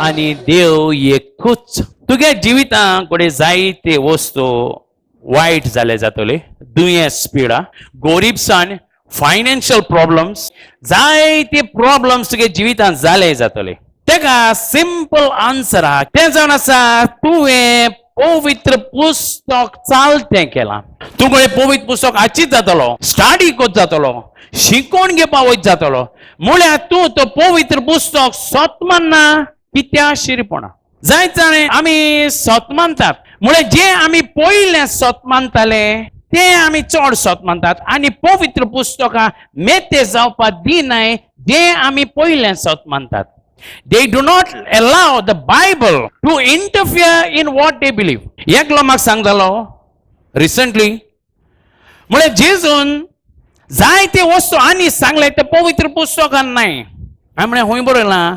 आणि देव एकूच. तुगे जिवितां कोडे जायते वस्तू वाईट जाले जातले, दुयेंस पिडा, गोरीबसाण, फायनान्शियल प्रॉब्लेम्स, जायते प्रॉब्लेम्स तुगे जिवितांत जाले जातले. तेका सिंपल आन्सर आहा, ते जावन आसा तुवें पवित्र पुस्तक चालतें केलां. तुगळे पवित्र पुस्तक आचीत जातलो, स्टडी कोत जातलो, शिकोवन घेवपा वयत जातलो. म्हळ्यार तूं तो पवित्र पुस्तक सोतमानना कित्या शिरपणा. जायत जाणे आमी सोत मानतात, म्हळ्यार जे आमी पयलें सोत मानताले ते आमी चड सोत मानतात, आनी पवित्र पुस्तकां मेते जावपाक दिनाय जे आमी पयलें सोत मानतात. They do not allow the Bible to interfere in what they believe. एकलो म्हाका सांगतालो रिसंटली, म्हळ्यार जेजून जायते वस्तू आनी सांगले ते पवित्र पुस्तकान नाय. हांवें म्हळें हूंय बरयलां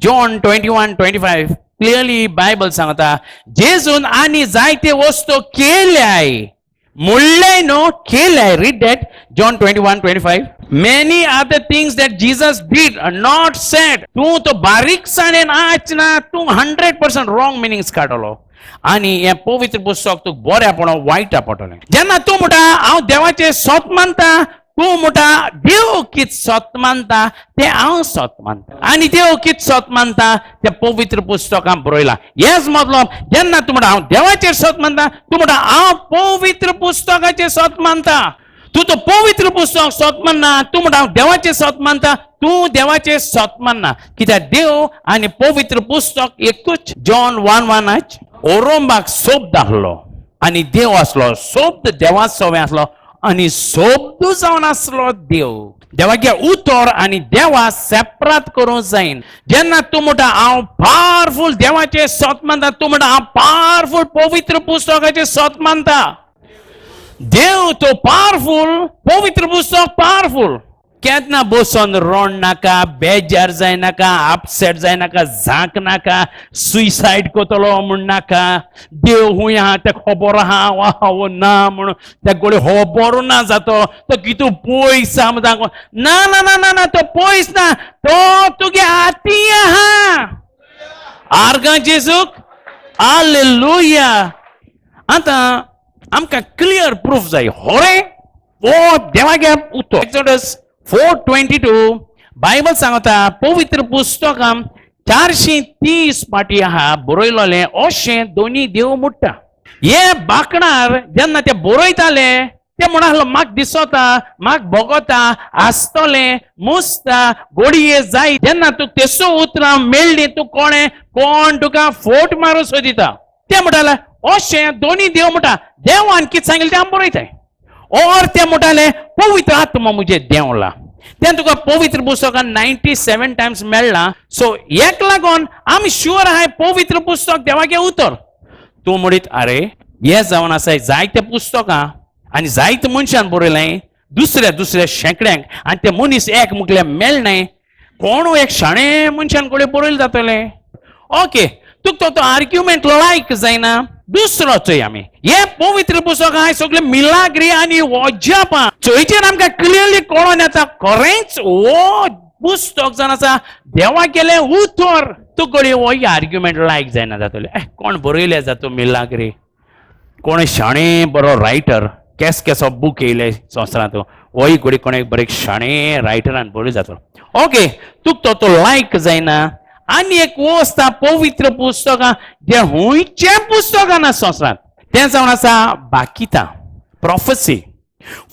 जॉन 21:25 क्लियरली बायबल सांगता जेजून आनी जायते वस्तू केल्याय, म्हणलें न्हू केल्याय. Read that John 21:25. Many other things that Jesus did are not said. तूं तो बारीकसाणेन आचना, तूं 100% रॉंग मिनिंग्स काडलो आनी हें पवित्र पुस्तक तुका बऱ्यापणा वायटा पडटलें. जेन्ना तूं म्हणटा हांव देवाचें सोत मानता, तूं म्हणटा देव कित सोत मानता तें हांव सोत मानता, आनी देव कित सोत मानता तें पवित्र पुस्तकांत बरयलां. हेच मतलब जेन्ना तूं म्हणटा हांव देवाचेर सोत मानता, तूं म्हणटा हांव पवित्र पुस्तकाचेर सोत मानता. तूं तो पवित्र पुस्तक सोत मानना, तूं म्हणटा हांव देवाचें सोत मानता, तूं देवाचें सोत मानना. कित्याक देव आनी पवित्र पुस्तक एकूच. जॉन 1:1 ओरोंबाक सोब दाखलो आनी देव आसलो, सोब देवा सोबे आसलो आनी सोब जावन आसलो देव. देवागे उतर आनी देवा सेपरेट करूं जायन. जेन्ना तूं म्हणटा हांव पावरफुल देवाचें सोत मानता, तूं म्हणटा हांव पावरफुल पवित्र पुस्तकाचें सोत मानता. देव तो पावरफुल, पवित्र पुस्तक पावरफुल. केन्ना बसून रोड नाका, बेजार जाय नाका, अपसेट जाय नाका, झांक नाका, सुइसाइड कोतलो म्हण नाका. देव हूंय आहा ते खबर आहा वो ना म्हणून त्या गोळे खबर ना जातो तो कितू पयस आहा म्हणटा. ना ना ना ना ना, तो पयस ना, तो तुगे हाती आहा. आर्गां जेजूक हालेलुया. आतां आमकां क्लियर प्रूफ जाय होरे ओ देवागे उतर. एक्सोडस 4:22 बायबल सांगता पवित्र पुस्तकां 430 पाटी आहा बरयलोलें अशें दोनी देव म्हणटा. हे बाकणार जेन्ना ते बरयताले ते म्हणलो म्हाका दिसता, म्हाका भोगता, आसतलें, मुसता, घोडये जाय. जेन्ना तूं तेसो उतरां मेळ्ळी तूं कोण तुका फोट मारूं सोदिता ते म्हणटाले अशें दोनी देव म्हणटा. देवान कितें सांगिल्लें तें आमी बरयताय. और ते म्हणटाले पवित्र आत्मा मुझे देवला. तें तुका पवित्र पुस्तकान 97 टायम्स मेळ्ळां. सो एक लागोन आमी शुअर आहाय पवित्र पुस्तक देवागे उतर. तूं म्हणीत अरे हे जावन आसाय जायते पुस्तकां आनी जायते मनशान बरयलें दुसऱ्या दुसऱ्या शेंकड्यांक, आनी ते मनीस एक मुखले मेळनाय. कोण एक शाणे मनशान कडेन बरयलें जातलें. ओके, तुका तो आर्ग्युमेंट लायक जायना, दुसरो चोय आमी. हे पवित्र पुस्तक हाय सगळे मिलाग्री आनी वजापां चोयचेर आमकां क्लियरली कळोन येता खरेंच हो पुस्तक जावन आसा देवा गेले उतर. तुकडे हो आर्ग्युमेंट लायक जायना जातले. कोण बरयले जातो मिलाग्री, कोण शाणे बरो रायटर केसो बूक येयले संवसारांत होय घडी कोण एक बरें शाणे रायटरान बरय जातो. ओके, तुका तो लायक जायना. आनी एक वस्त पवित्र पुस्तकां जे हुंयचे पुस्तकां संवसारांत तें जावन आसा बाकिता प्रोफेसी.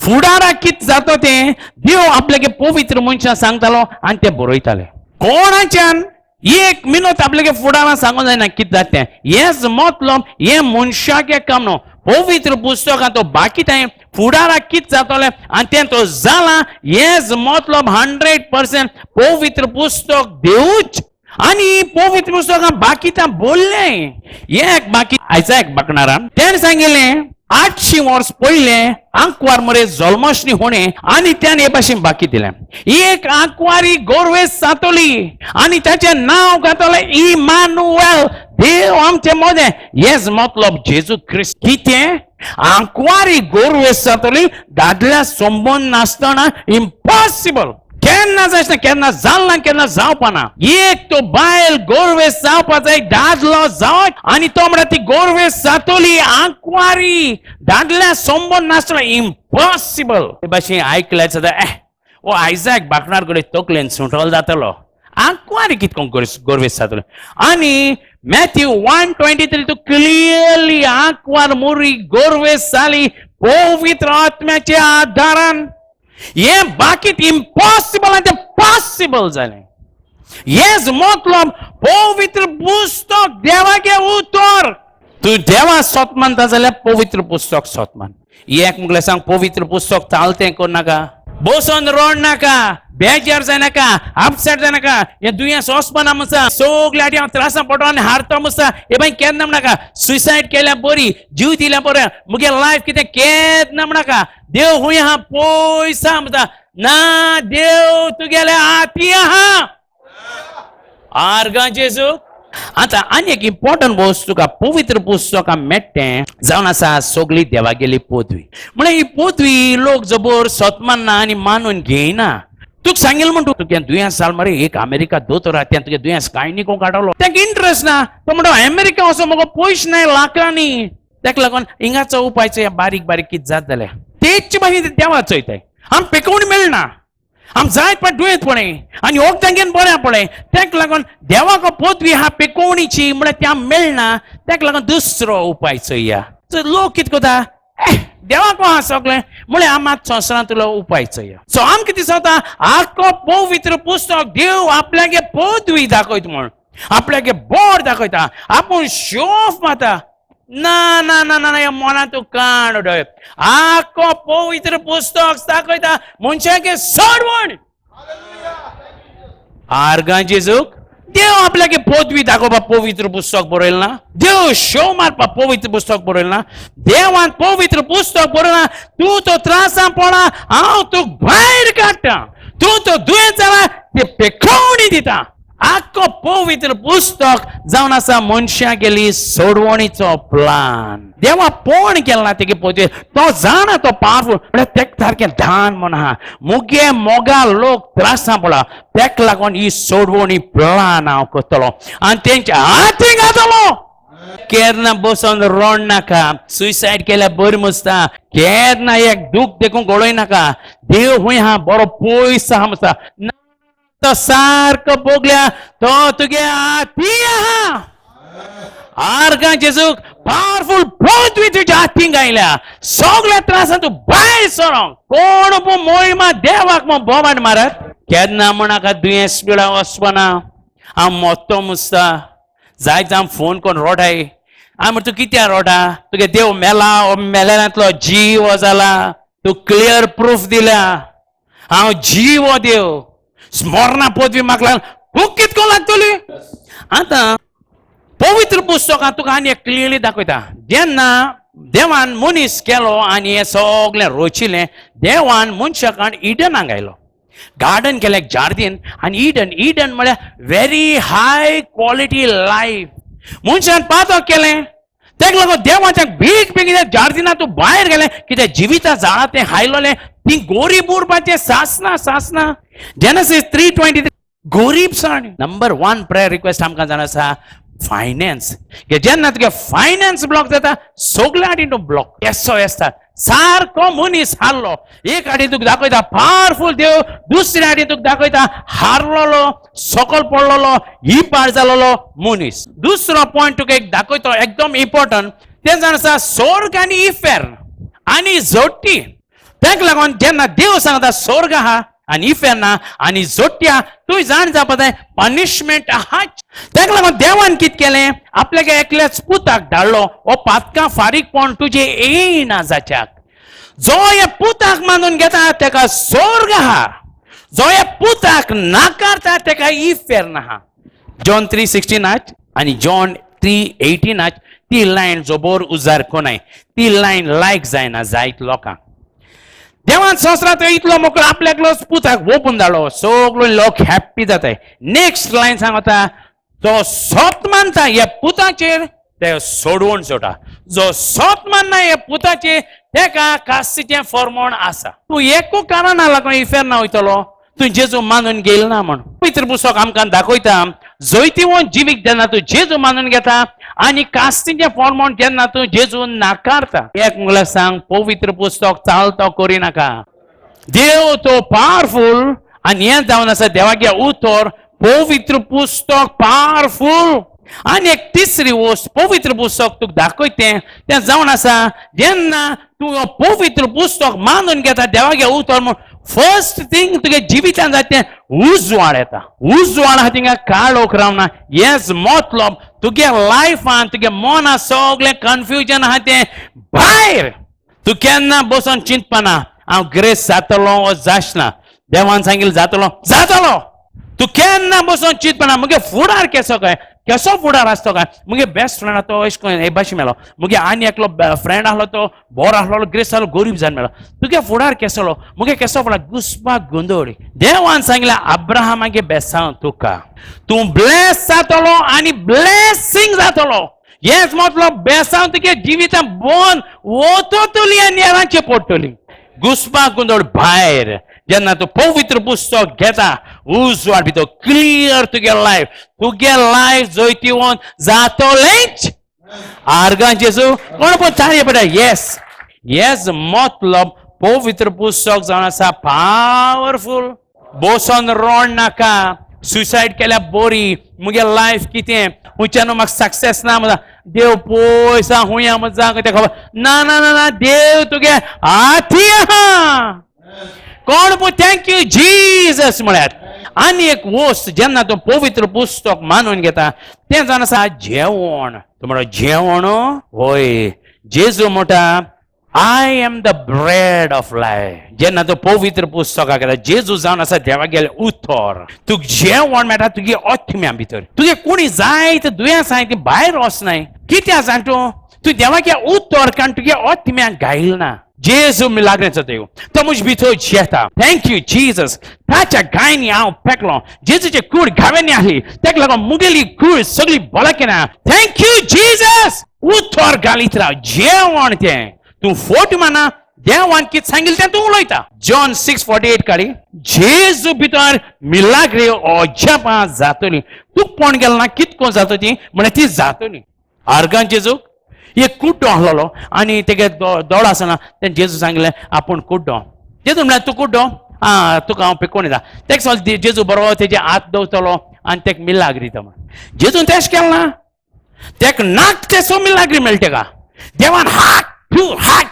फुडाराक कितें जाता तें देव आपल्यागे पवित्र मनशां सांगतालो आनी ते बरयताले. कोणाच्यान एक मिनट आपल्यागे फुडाराक सांगूंक जायना कितें जाता तें. हेच मतलब हे मनशागे काम न्हू. पवित्र पुस्तकां तो बाकिताय फुडाराक कितें जातलें आनी तें तो जालां. हेच मतलब 100% पवित्र पुस्तक देवूच. आनी पवित्र पुस्तकां बाकीता बोललें. एक बाकी आयचा एक बाकणारान तेणें सांगिल्लें 800 वर्स पयले आंकवार मरे जल्माष्टमी होणे आनी त्यान हे भाशेन बाकी दिलें. एक आंकवारी गोरवेस जातली आनी ताचें नांव घातलें इमानुएल, देव आमचे मदें. हेच मतलब जेजू ख्रिस्त. कितें आंकवारी गोरवेस जातली दादल्या संबंद नासतना इम्पॉसिबल. केन्ना जायना केन्ना जालना केन्ना जावपाना एक तो बायल गोरवेस जावपाचो एक दादलो जाव आनी तो म्हणटा ती गोरवेस जातली आंकवारी दादल्या संबंध नासलो इम्पॉसिबल भाशेन आयकल्यार जाता ओ आयजाक बाकणार कडेन तकलेन सुटल जातलो आंकवारी कितको गोरवेस जातलो आनी मॅथ्यू 1:23 तो क्लियरली आंकवार मुरी गोरवेस जाली पवित्र आत्म्याच्या आदारान हे बाकीत इम्पॉसिबल आनी ते पॉसिबल जालें हेच मतलब पवित्र पुस्तक देवागे उतर तू देवा सोत मानता जाल्यार पवित्र पुस्तक सोत मान एक मुगले सांग पवित्र पुस्तक चालतें कर नाका बसून रोड नाका बेजार जायनाका अपसेट जायनाका हे दुयेंस वचपाना मुसा सगळ्या हांव त्रासां पडो आनी हारता मुसा हे बाय केन्ना म्हणनाका सुसायड केल्या बरी जीव दिल्या बरें मुगे लायफ कितें केन्ना म्हणनाका देव हुंय आहा पयसा म्हणटा ना देव तुगेल्या हाती आहा आर्गा जेजू आता आनी एक इम्पॉर्टंट वस्त तुका पवित्र पुस्तकां मेट्टें जावन आसा सगळी देवागेली पदवी म्हळ्यार ही पदवी लोक जबर सतमानना आनी मानून घेयना तुका सांगिल्लें म्हणटा तुगे दुयेंस जाल मरे एक अमेरिका दोतोर आहा तुगे दुयेंस कांय न्ही कोण काडलो ताका इंट्रस्ट ना तो म्हणटा अमेरिका वचो म्हाका पयशे नाय लाखांनी ताका लागून हिंगाचो उपायचो बारीक बारीक कितें जात जाल्यार तेच भाशेन देवा चोयताय आम पेकोवणी मेळना आम जायत पण दुयेंत पडे आनी होक तांगेन बऱ्या पडे ताका लागून देवाको पदवी हा पेकोवणीची म्हळ्यार त्या मेळना ताका लागून दुसरो उपाय चोया लोक कितें कोता देवाको हा सगळें म्हळ्यार आम आतां संवसारांतलो उपाय चोया सो आम कितें सांगता आख्खो पवित्र पुस्तक देव आपल्यागे पदवी दाखयता म्हण आपल्यागे बोर दाखयता आपूण शो ऑफ मारता ना ना ना ना या मनात तू काण उडय आख्खो पवित्र पुस्तक दाखयता मनशागे सोडवण आर्गां जेजूक देव आपल्यागे पदवी दाखोवपाक पवित्र पुस्तक बरयलें ना देव शो मारपाक पवित्र पुस्तक बरयलें ना देवान पवित्र पुस्तक बरयलां तूं तो त्रासां पडा हांव तुका भायर काडटा तूं तो दुयेंत जाला ते पेखवणी दिता आख्खो पवित्र पुस्तक जावन आसा मनशां गेली सोडवणीचो प्लान देवा पोण केला तेगे पदवी तो जाणा तो पावरफुल म्हळ्यार तेका सारकें धान म्हण आहा मुगे मोगा लोक त्रासां पडा तेका लागून ही सोडवणी प्लान हांव करतलो आनी तेंच्या हाती घातलो केन्ना बसून रोड नाका सुसायड केल्यार बरी मुसता केन्ना एक दूख देखून गळोय नाका देव हुंय आहा बरो पयस आहा मुसता तो सारको बोगल्या तो तुगे हाती आहा आर्गां जेजूक पावरफुल पदवी तुज्या हातीन गायल्या सगळ्या त्रासां तूं भायर सरोंक कोण मोहिमा देवाक बोवाड मारत केन्ना म्हणाका दुयेंस पिळा वचपाना हांव मोत्तो मुसता जायत हांव फोन करून रोडाय हांव म्हणटा तूं कित्याक रोडा तुगे देव मेला मेल्यातलो जीव जाला तूं क्लियर प्रूफ दिल्या हांव जीव देव स्मरणा पदवी म्हाका लागला तूं कितको लागतली आतां पवित्र पुस्तकांत तुका आनी एक क्लियरली दाखयता जेन्ना देवान मनीस केलो आनी हें सगळें रचिल्लें देवान मनशाक इडनाक घायलो गार्डन केलें एक जार्दीन आनी इडन म्हळ्यार व्हेरी हाय क्वॉलिटी लायफ मनशान पातक केलें ताका लागून देवाच्या भीक बेगीन जार्दिनांत तूं भायर गेलें कितें जिविता जाळा तें हायलोलें ती गोरीब उरपाचें सासना जेनेसिस 3:23 गोरीबसाण नंबर 1 प्रेयर रिक्वेस्ट आमकां जाण आसा फायनान्स जेन्ना तुगे फायनान्स ब्लॉक जाता सगळ्या हाटीन तूं ब्लॉक येसो येता सारको मनीस हारलो एक हाटीन तुका दाखयता पावरफुल देव दुसऱ्या हाटीन तुका दाखयता हारलोलो सकल पडलोलो इपाड जालोलो मनीस दुसरो पॉयंट तुका एक दाखयतो एकदम इम्पॉर्टंट तें जाण आसा स्वर्ग आनी इफेर आनी जोडटी ताका लागून जेन्ना देव सांगता स्वर्ग आहा आनी इफेर ना आनी जोडट्या तुवें जाण जावपा जाय पनिशमेंट आहा ताका लागून देवान कितें केलें आपल्यागे एकल्याच पुताक धाडलो हो पातकां फारीकपण तुजे येयना जाच्याक जो ह्या पुताक मानून घेता ताका स्वर्ग आहा जो ह्या पुताक नाकारता ताका इफेर ना जॉन 3:16 आनी जॉन 3:18 ती लायन जबर उजार कोनाय ती लायन लायक जायना जायत लोकांक देवान संवसारांत इतलो मोकळो आपल्याकलो पुताक ओपून धाडलो सगळो लोक हॅप्पी जाताय नेक्स्ट लायन सांगता जो सोत मानता ह्या पुताचेर ते सोडवण सोडटा जो सोत मानना ह्या पुताचेर तेका कास्तीचें फर्मोण आसा तूं एकू कारणाक लागून इफेर ना वयतलो तू जेजू मानून गेल ना म्हणून. पवित्र पुस्तक आमकां दाखयता जैतिवंत जिवीक जेन्ना तूं जेजू मानून घेता आनी कास्तीच्या फॉर्मान जेन्ना तूं जेजू नाकारता. एक म्हणल्यार सांग, पवित्र पुस्तक चालतो करिनाका. देव तो पावरफुल आनी हें जावन आसा देवागे उतर पवित्र पुस्तक पावरफुल. आनी एक तिसरी वस्त पवित्र पुस्तक तुका दाखयता तें जावन आसा जेन्ना तूं पवित्र पुस्तक मानून घेता देवागे उतर म्हूण फर्स्ट थिंग तुगे जिवितांत जाता तें उजवाड येता. उजवाड आहा थिंगा काळोख रावना. हेच मतलब तुगे लायफान तुगे मना सगळें कन्फ्युजन आहा तें भायर. तूं केन्ना बसून चिंतपाना हांव ग्रेस जातलो वा जाचना. देवान सांगिल्लें जातलो जातलो. तूं केन्ना बसून चिंतपाना मुगे फुडार केसो काय, केसो फुडार आसतो काय. मुगे बेस्ट फ्रेंड आहा तो अशें करून हे भाशेन मेलो. मुगे आनी एकलो फ्रेंड आहलो तो बरो आहलो ग्रेस जालो गरीब जावन मेलो. तुगे फुडार केसलो मुगे केसो फुडार घुसपाक गोंदळ. देवान सांगिल्लें अब्राहमागे बेसांव तुका तूं ब्लेस जातलो आनी ब्लेसिंग जातलो. हेच मतलब बेसांव तुगे जिवितांत बोन वतली आनी नेरांची पडटली. घुसपाक गोंदळ भायर. जेन्ना तूं पवित्र पुस्तक घेता उजवाड भितर क्लियर तुगे लायफ जैतिवंत जातलेंच. आर्गां जेजू कोण पण ताळयो पडटा. येस मतलब पवित्र पुस्तक जावन आसा पावरफुल. बसून रोड नाका. सुसायड केल्यार बरी. मुगे लायफ कितें हुंयच्यान म्हाका सक्सेस ना म्हणटा देव पयसा हुंया म्हजा तें खबर ना ना ना ना. देव तुगे हाती आहा. कोण पण थँक्यू जीजस म्हळ्यार. आनी एक वस्त जेन्ना तूं पवित्र पुस्तक मानून घेता तें जावन आसा जेवण. तूं म्हणटा जेवण होय. जेजू म्हणटा I am the bread of life. जेन्ना तूं पवित्र पुस्तकाक घेता जेजू जावन आसा देवागेलें उतर. तुका जेवण मेळटा तुगे आत्म्या भितर. तुगे कोणी जायत दुयेंस आहाय ती भायर वचनाय. कित्याक जाण तूं देवागे उतर कारण तुगे आत्म्याक घायलना. जेजू मिलाग्रेचो देव तो म्हजे भितर जेता. Thank you Jesus. ताच्या गायनी हांव पेकलो. जेजूचे कूड घावेनी आहली तेका लागून मुगेली कूड सगळी बळकेना. Thank you Jesus. उतर घालीत राव. जेवण तें तूं फोट माना. देवान कितें सांगिल्लें तें तूं उलयता. जॉन 6:48 काडी. जेजू भितर मिलाग्रे अजापां जातली. तूं कोण गेलो ना कितको जाता ती म्हळ्यार ती जातली. आर्गां जेजूक एक कुड्डो आहलोलो आनी तेगे दोळ आसना तें जेजू सांगलें आपूण कुड्डो. जेजू म्हळ्यार तूं कुड्डो तुका हांव पेकोवन येता. तेका सांगलें जेजू बरो तेजे हात दवरतलो आनी तेका मिलाग्री दिता म्हण. जेजून तेश केलें ना. तेका नाक तेसो मिलाग्री मेळटा तेका. देवान हात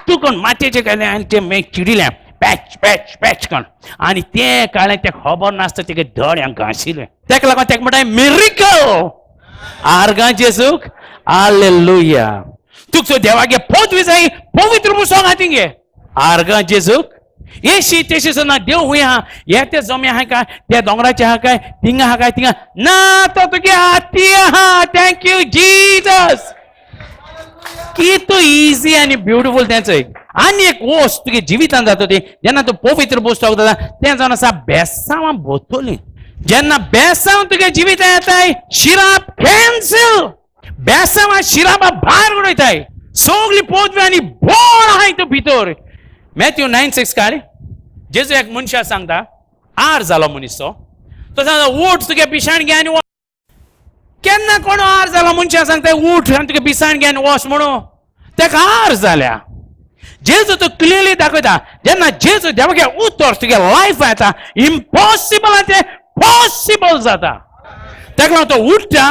तूं करून मातयेचें केलें आनी तें मागीर चिडिलें पॅच पॅच पॅच करून आनी तें काळें तेका खबर नासता तेगे दोळ्यांक घाशिल्लें. तेका लागून तेका म्हणटा मिरेकल. आर्गां जेजूक हालेलुया. तुका देवागे पदवी जाय पवित्र पुस्तक हातीन घे. आर्गां जेजूक येशी तेशी सुद्दां देव खूंय आहा. हे ते जमे आहा काय त्या दोंगराचे आहा काय थिंगा आहा काय थिंगा ना. तो तुगे हाती आहा. Thank you Jesus. कितू इजी आनी ब्युटिफूल तेंच. आनी एक वस्त तुगे जिवितांत जाता ती जेन्ना तूं पवित्र पुस्तक जाता तें जावन आसा बेसांवां भोंवतली. जेन्ना बेसांव तुगे जिवितांत येताय शिराप कॅन्सल. बेसांवां शिरापा भायर उडयताय. सगळी पदवी आनी बोळ आहाय तूं भितर. मॅथ्यू 9:6 काड. जेजू एक मनशाक सांगता आर जालो मनीस तो सांगता उठ तुगे पिशाण घे आनी केन्ना कोण आर जाला मनशाक सांगता उठ आनी तुगे पिसाण घे आनी वच म्हणून तेका आर जाल्या. जेजू तो क्लियरली दाखयता जेन्ना जेजू देवागे उतर तुगे लायफ येता इम्पॉसिबल ते पॉसिबल जाता. तेका लागून तो उठता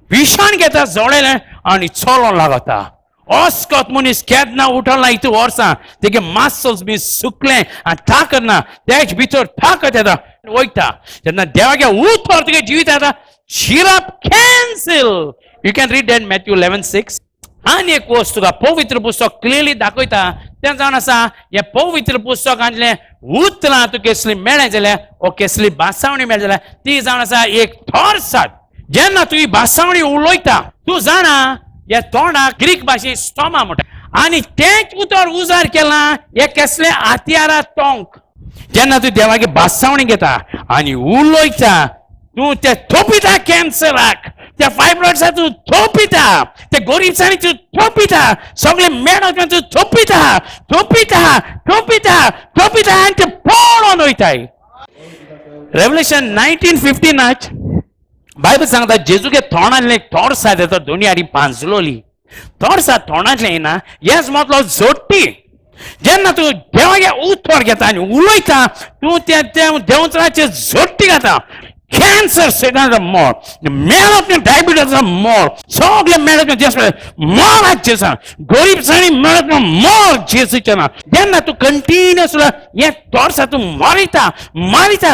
पिशाण घेता जोडेलें आनी चलोंक लागता. अस्कोत मनीस केन्ना उठना इतू वर्सां तेगे मसल्स बी सुकले आनी ताकत ना. तेज भितर ताकत येता वयता. जेन्ना देवागे उतर तुगे जिवीत येता शिराप cancel. You can read that Matthew 11:6. आनी एक वस्त तुका पवित्र पुस्तक क्लियरली दाखयता तें जावन आसा हे पवित्र पुस्तकांतले उतरां तुका कसली मेळ्ळें जाल्यार ओ कसली बासावणी मेळ्ळी जाल्यार ती जावन आसा एक थोरसाट. जेन्ना तूं ही बासावणी उलयता तूं जाणा हे तोंडाक ग्रीक भाशेंत स्टोमा म्हणटा आनी तेंच उतर उजार केलां हे कसले हातियारा तोंक. जेन्ना तूं देवागे बासावणी घेता आनी उलयता तूं ते थोपिता कॅन्सराक त्या फायब्रॉइड्साक तूं थोपिता ते गरीबसांनी तूं थोपिता सगळे मेळत तूं थोपिता थोपिता थोपिता थोपिता आनी ते पळोवन वयताय. रेव्हल्युशन 19:15 बायबल सांगता जेजूगे थोडांतले थोडसा तो दोनी आडी पांचलोली थोडसा थोडांतले ना हेच मतलो जोडटी जेन्ना तूं देवागे उतर घेता आनी उलयता तूं त्या देवचाचे जोडटी घेता कॅन्सर सेगंड मोर मेळप डायबिटीज मोर सगळे मेळप मोर जेसा गरीबसाणी मेळप मोर जेसूचे ना जेन्ना तूं कंटिन्युअस हे थोडसा तूं मारिता मारिता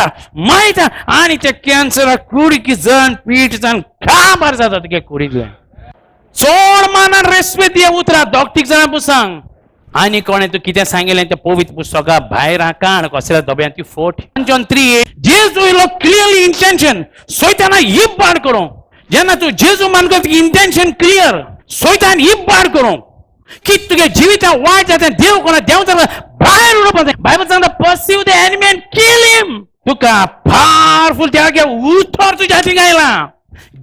मारिता आनी ते कॅन्सर कुडकी जावन पीठ जावन काबार जाता तुगे कुडीक चोड मानान रेस्पेद दिया उतरा दोग जाणां पुसांग आनी कोणें तूं कितें सांगिल्लें तें पवित्र पुस्तका भायर काण कसल्या दोब्यान ती फोट जॉन 3:8 जेजू इलो क्लियरली इंटेंशन सोयताना हिप बाड करूं जेन्ना तूं जेजू मानता इंटेंशन क्लियर सोयतान हिप बाड करूं की तुगे जिविता वायट जाता देव कोणा देव भायर उडोवपाक बायबल सांगता perceive the enemy and kill him Tuka powerful त्या उतर तुज्या हातीक आयला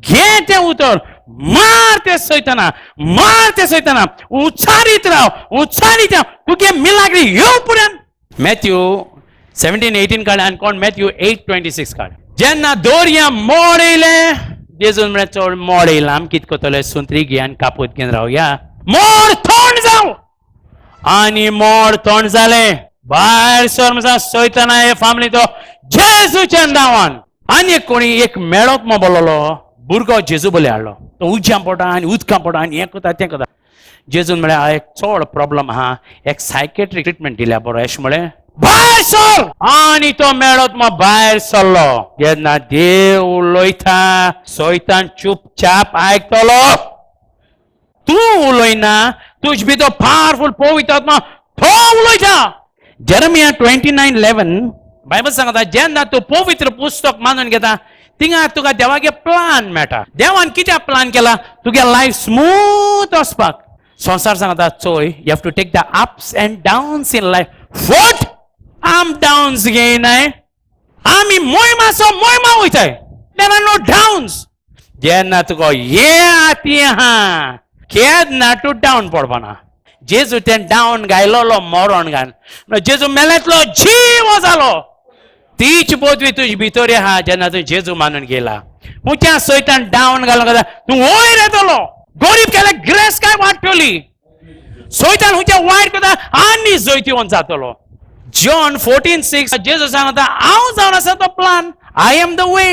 घे तें उतर मार ते सैताना उच्चारीत राव उच्चारीत राव तुगे मिलाग्री येऊ पर्यंत मॅथ्यू 17:18 काढ आनी कोण मॅथ्यू 8:26 काढ जेन्ना दोरया मोड येयले जेजून म्हळ्यार चड मोड येयला आमी कितें करतले सुंत्री घे आनी कापूत घेवन रावया मोड थोंड जाव आनी मोड थोंड जाले भायर सर म्हणटा सैताना हे फामली तो जेजूच्या नांवान आनी कोणी एक मेळप बोललो भुरगो जेजू बोले हाडलो तो उज्यां पडटा आनी उदकां पडटा आनी हें करता तें करता जेजून म्हळ्यार हांव एक चड प्रॉब्लम आहा एक सायकेट्रीक ट्रिटमेंट दिल्या बरो अशें म्हळें भायर सर आनी तो मेळत भायर सरलो जेन्ना देव उलयता सैतान चुपचाप आयकतलो तूं उलयना तुज भितर पावरफुल पवित्र आत्मा तो उलयता जेरेमिया 29:11 बायबल सांगता जेन्ना तूं पवित्र पुस्तक मानून घेता थिंगा तुका देवागे प्लान मेळटा देवान कित्याक प्लान केला तुगे लायफ स्मूथ वचपाक संसार सांगता चोय you have to take the ups and downs in life वॉट आम डाउन्स घेयनाय आमी मोयमा वयताय देर आर नो डाउन्स जेन्ना तुका हे हाती आहा केन्ना तूं डावन पडपाना जेजू तें डावन गायलो मरण घाल जेजू मेल्यातलो जीव जालो तीच पदवी तुझी भितर आहा जेन्ना तूं जेजू मानून गेला हुच्या सैतान डावन घालून घाला तूं वयर येतलो गरीब केल्या ग्रेस काय वाडटली सैतान हुच्या वायट करता आनी जैतीवन जातलो जॉन 14:6 जेजू सांगता हांव जावन आसा तो plan I am the way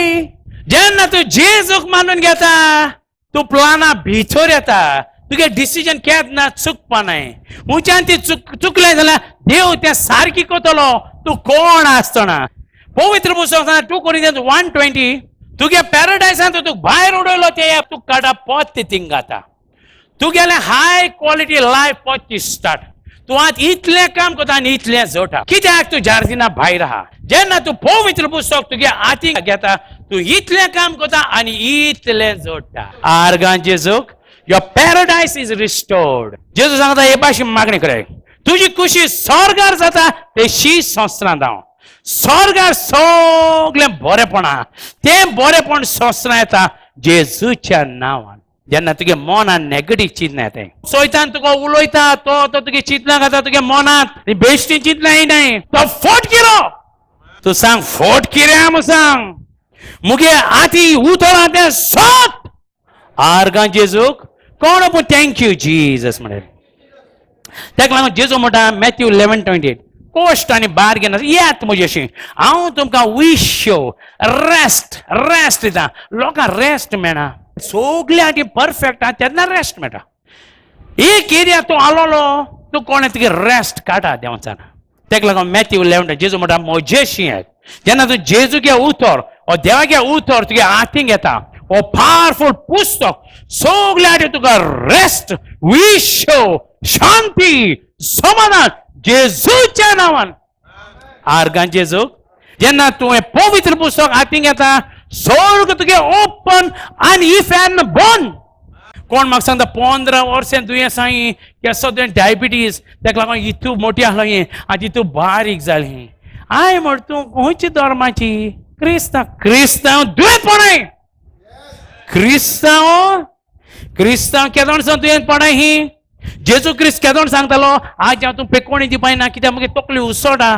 जेन्ना तूं जेजूक मानून घेता तूं प्लाना भितर येता तुगे डिसिजन केन्ना चुकपा न्हय हुच्यान ती चुकलें जाल्यार देव तें सारकी करतलो तूं कोण आसतना पवित्र पुस्तक 2 Corinthians 1:20 तुगे पॅराडायसान तूं भायर उडयलो ते तूं काडा पत ते थिंग घाता तुगेलें हाय क्वॉलिटी लायफ पत स्टार्ट तूं आतां इतलें काम करता आनी इतलें जोडटा कित्याक तूं जार्जिना भायर आहा जेन्ना तूं पवित्र पुस्तक तुगे हातीक घेता तूं इतलें काम करता आनी इतलें जोडटा argon जेजूक your paradise is restored जेजू सांगता हे भाशेन मागणी करे तुजी खुशी स्वर्गार जाता तेशी संस्थांत हांव स्वर्गार सगळें बरेपणा तें बरेपण संस्थां येता जेजूच्या नांवान जेन्ना तुगे मनान नेगेटीव चिंतना येताय सैतान तुका उलयता तो तुगे चिंतना घाता तुगे मनांत बेश्टी चिंतना येनाय तो फोट केलो तूं सांग फोट किरें म्हूण सांग मुगे हाती उतोरा तें सोत आर्गां जेजूक कोण पूण थँक्यू जीजस म्हणलें ताका लागून जेजू म्हणटा मॅथ्यू 11:28 कोश्ट आनी बार्गेन येत म्हजी अशी हांव तुमकां विश्यो रेस्ट दिता लोकांक रेस्ट मेळना सगळ्या आनी परफेक्ट आहा तेन्ना रेस्ट मेळटा एक एरिया तूं आलोलो तूं कोणें तुगे रेस्ट काडा देंवचान ताका लागून मॅथ्यू 11 जेजू म्हणटा म्हजेशी जेन्ना तूं जेजूगे उतर ओ देवागे उतर तुगे हातीक येता ओ पावरफुल पुस्तक सगळ्या आनी तुका रेस्ट विश्यो शांती समाधान जेजूच्या नांवान आर्गां जेजूक जेन्ना तूं हें पवित्र पुस्तक हातीक येता स्वर्ग तुगे ओपन आनी इफ एन बंद कोण म्हाका सांगता 15 वर्सां दुयेंसां केसो डायबिटीज ताका लागून इतू मोठी आहलो ही आनी इतू बारीक जाली हांवें म्हण तूं खंयची धर्माची क्रिस्तांव दुयेंतपणाय क्रिस्तांव केदोण सावन दुयेंत पडाय ही जेजू क्रिस्त केदोण सांगतालो आज हांव तूं पेकोणी दिवपाय ना कित्याक मुगे तकली उसोडा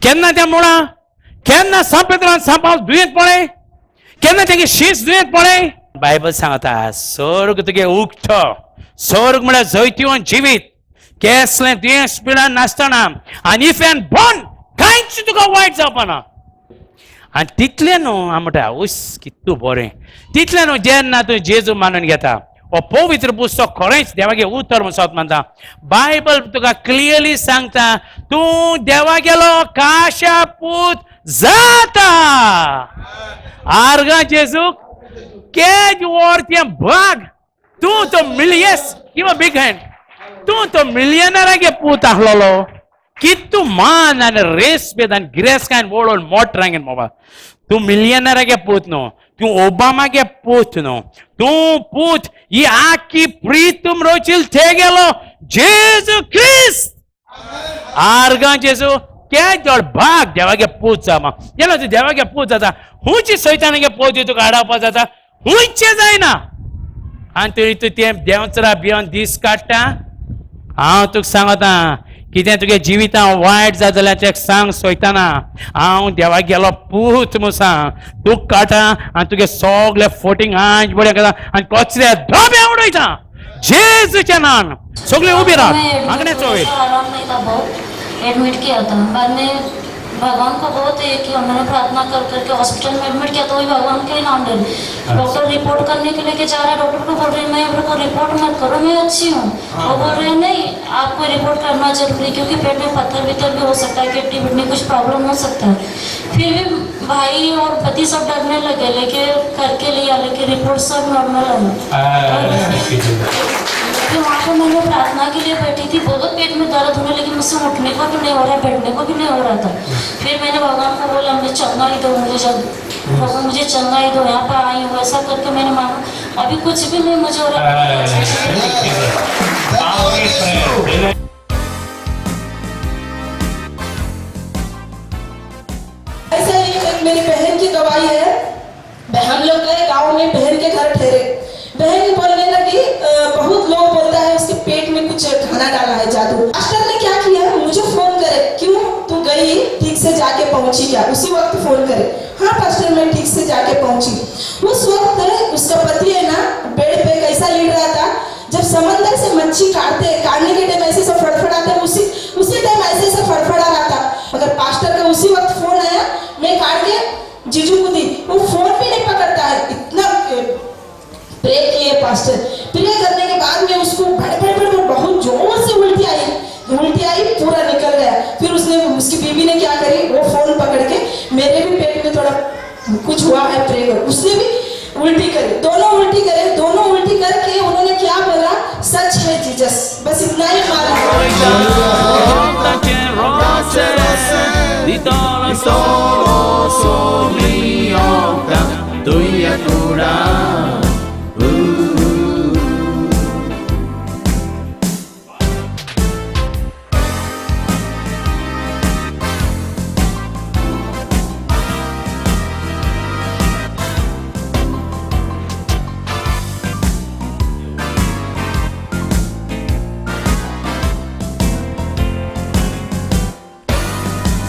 केन्ना त्या मुळा केन्ना सांपेत्रान सांपाल दुयेंत पडे केन्ना तेगे शीस दुयेंत पडे बायबल सांगता स्वर्ग तुगे उगतो स्वर्ग म्हळ्यार जैतिवंत जिवीत केसलें दुयेंस पिडान नासतना आनी इफ एन बॉर्न कांयच तुका वायट जावपाना आनी तितलें न्हू हांव म्हणटा उस कितू बरें तितलें न्हू जेन्ना तूं जेजू मानून घेता हो पवित्र पुस्तक खरेंच देवागे उतर म्हणून म्हणटा बायबल तुका क्लियरली सांगता तूं देवागेलो काशा पूत जाता आर्गा जेजूक केज वर्तें भाग तूं तो मिलियस किंवा बिग हँड तूं तो मिलियनरागे पूत आहलोलो कितू मान आनी रेस्पेद आनी गिरेस्कायन ओळोवन मोटरांगेन मोबा तूं मिलियनरागे पूत न्हू तूं ओबामागे पूत न्हू तूं पूत ही आखी प्रीत तुम रोचिल तेगेलो जेजू क्रिस्त आर्गा जेजू केज जोड भाग देवागे पूत जामा जेन्ना तूं देवागे पूत जाता हुंयची सैतानागे पोती तुका आडावपा जाता हुंयचें जायना आनी तूं तें देंवचरा भियोन दीस काडटा हांव तुका सांगता कितें तुगे जिवितां वायट जाता जाल्यार तेका सांग सोयताना हांव देवाक गेलो पूत म्हूण सांग तुका काडटा आनी तुगे सगळे फोटींग आंज बरें करता आनी कचरे धोबे उडयता जेजूच्या नांवान सगळे उबी राव आंगणे चोय आराम नहीं था, बहुत एडमिट किया था। बाद में भगवान को बहुत है कि मैंने प्रार्थना कर करके हॉस्पिटल में एडमिट किया तो वही भगवान के ही नाम ले डॉक्टर रिपोर्ट करने के लिए जा रहा है। डॉक्टर को बोल रहे मैं को रिपोर्ट मत करो, मैं अच्छी हूँ। वो बोल रहे नहीं आपको रिपोर्ट करना जरूरी, क्योंकि पेट में पत्थर वित्थर भी हो सकता है, किडनी विडनी कुछ प्रॉब्लम हो सकता है। फिर भी भाई और पति सब डरने लगे, लेके करके लिया, लेकिन रिपोर्ट सब नॉर्मल है। फिर वहाँ पर मैंने प्रार्थना के लिए बैठी थी, बहुत पेट में दर्द होने लगी, मुझसे उठने को भी नहीं हो रहा, बैठने को भी नहीं हो रहा था। फिर मैंने भगवान को बोला मुझे चलना ही दो, मुझे जब भगवान मुझे चलना ही दो, यहाँ पर आई हूँ। ऐसा करके मैंने मांगा, अभी कुछ भी नहीं मुझे हो रहा। ऐसे ही एक मेरी बहन की गवाही है। बहन लोग गए गाँव में, बहन के घर ठहरे। बहन बोलने लगी बहुत लोग बोलता है उसके पेट में कुछ खाना डाला है जादू। मास्टर ने क्या किया, मुझे फोन करे, क्यों तू गई ठीक से जाके पहुंची क्या? उसी वक्त फोन करे, हाँ पास्टर मैं ठीक से जाके पहुंची। उस वक्त उसका पति है ना बेड पे कैसा लेट रहा था, जब समंदर से मच्छी काटने के टाइम ऐसे सब फड़फड़ाते, उसी टाइम ऐसे सब फड़फड़ा रहा था। मगर पास्टर का उसी वक्त फोन आया, मैं काट के जीजू को दी, वो फोन भी नहीं पकड़ता है। इतना प्रे किए पास्टर, प्रे करने के बाद में उसको बड़े बहुत जोर से उल्टी आई, पूरा निकल गया। फिर उसकी बीवी ने क्या करी, वो फोन पकड़ के मेरे भी पेट में थोड़ा कुछ हुआ है प्रे कर, उसने भी उल्टी करी, दोनों उल्टी करके उन्होंने क्या बोला, सच है जीसस, बस इतना ही मारा।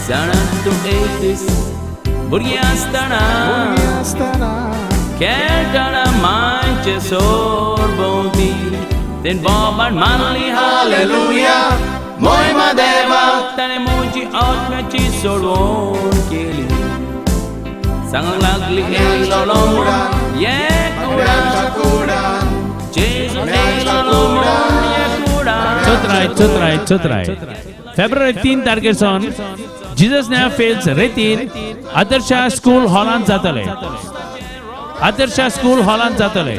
जाणा तूं येतीस भुरगीं आसतना खेळटना मांचे सोर भोंवती तेन बोबान मारली हालेलुया मोहिमा देवाक ताणें म्हजी आत्म्याची सोडवण केली। सांगूंक लागली येयलो म्हणून ये कुडान जेजू येयलो म्हणून ये कुडान चोत्राय फेब्रुवारी 3 तारखेर जीसस नेव फेल्स रेतीन आदर्शा स्कूल हॉलांत जातले। आदर्शा स्कूल हॉलांत जातले।